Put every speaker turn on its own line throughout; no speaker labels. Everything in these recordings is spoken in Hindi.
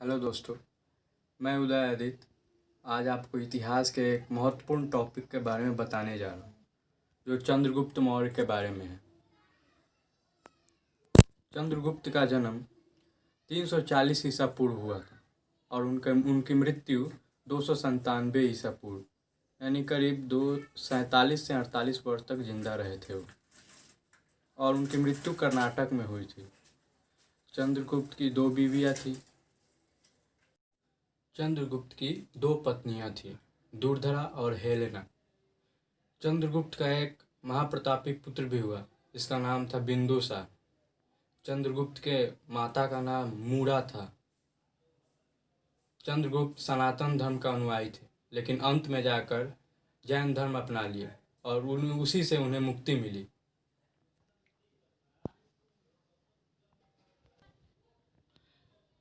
हेलो दोस्तों, मैं उदय आदित्य आज आपको इतिहास के एक महत्वपूर्ण टॉपिक के बारे में बताने जा रहा हूँ जो चंद्रगुप्त मौर्य के बारे में है। चंद्रगुप्त का जन्म 340 ईसा पूर्व हुआ था और उनकी मृत्यु 297 ईसा पूर्व यानी करीब 47 से 48 वर्ष तक जिंदा रहे थे वो। और उनकी मृत्यु कर्नाटक में हुई थी। चंद्रगुप्त की 2 बीवियाँ थी। चंद्रगुप्त की 2 पत्नियां थीं, दुर्धरा और हेलेना। चंद्रगुप्त का एक महाप्रतापी पुत्र भी हुआ जिसका नाम था बिंदुसार। चंद्रगुप्त के माता का नाम मूड़ा था। चंद्रगुप्त सनातन धर्म का अनुयायी थे, लेकिन अंत में जाकर जैन धर्म अपना लिया और उसी से उन्हें मुक्ति मिली।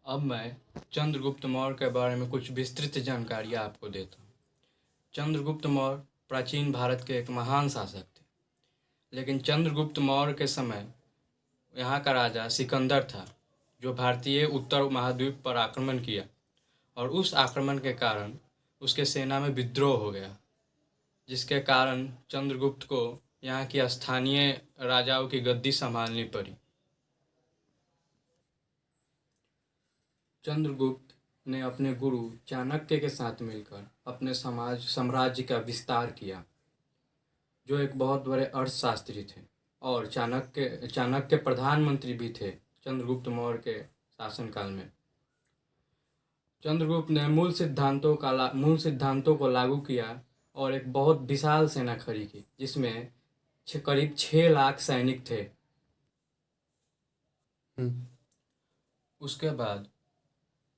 अब मैं चंद्रगुप्त मौर्य के बारे में कुछ विस्तृत जानकारियाँ आपको देता हूँ। चंद्रगुप्त मौर्य प्राचीन भारत के एक महान शासक थे, लेकिन चंद्रगुप्त मौर्य के समय यहाँ का राजा सिकंदर था जो भारतीय उत्तर महाद्वीप पर आक्रमण किया और उस आक्रमण के कारण उसके सेना में विद्रोह हो गया, जिसके कारण चंद्रगुप्त को यहाँ की स्थानीय राजाओं की गद्दी संभालनी पड़ी। चंद्रगुप्त ने अपने गुरु चाणक्य के साथ मिलकर अपने साम्राज्य का विस्तार किया, जो एक बहुत बड़े अर्थशास्त्री थे और चाणक्य प्रधानमंत्री भी थे चंद्रगुप्त मौर्य के शासनकाल में। चंद्रगुप्त ने मूल सिद्धांतों को लागू किया और एक बहुत विशाल सेना खड़ी की, जिसमें करीब 6 लाख सैनिक थे। उसके बाद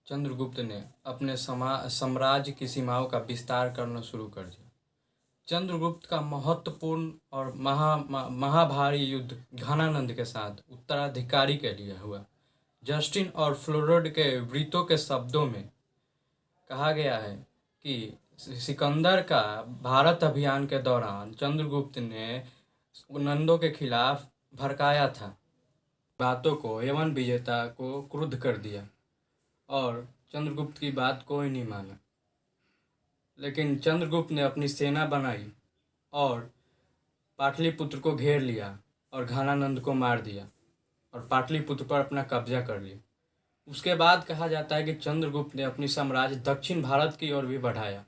चंद्रगुप्त ने अपने साम्राज्य की सीमाओं का विस्तार करना शुरू कर दिया। चंद्रगुप्त का महत्वपूर्ण और महाभारी युद्ध घनानंद के साथ उत्तराधिकारी के लिए हुआ। जस्टिन और फ्लोरिड के वृत्तों के शब्दों में कहा गया है कि सिकंदर का भारत अभियान के दौरान चंद्रगुप्त ने नंदों के खिलाफ भड़काया था। बातों को यवन विजेता को क्रुद्ध कर दिया और चंद्रगुप्त की बात कोई नहीं माना। लेकिन चंद्रगुप्त ने अपनी सेना बनाई और पाटलिपुत्र को घेर लिया और घनानंद को मार दिया और पाटलिपुत्र पर अपना कब्जा कर लिया। उसके बाद कहा जाता है कि चंद्रगुप्त ने अपनी साम्राज्य दक्षिण भारत की ओर भी बढ़ाया।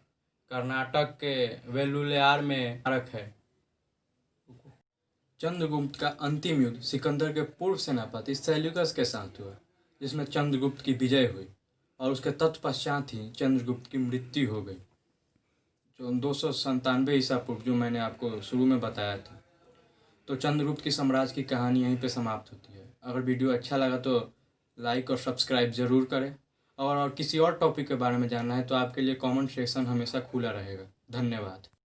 कर्नाटक के वेलुर में स्मारक है। चंद्रगुप्त का अंतिम युद्ध सिकंदर के पूर्व सेनापति सेल्यूकस के साथ हुआ, जिसमें चंद्रगुप्त की विजय हुई और उसके तत्पश्चात ही चंद्रगुप्त की मृत्यु हो गई, जो 297 ईसा पूर्व, जो मैंने आपको शुरू में बताया था। तो चंद्रगुप्त की साम्राज्य की कहानी यहीं पे समाप्त होती है। अगर वीडियो अच्छा लगा तो लाइक और सब्सक्राइब ज़रूर करें, और किसी और टॉपिक के बारे में जानना है तो आपके लिए कमेंट सेक्शन हमेशा खुला रहेगा। धन्यवाद।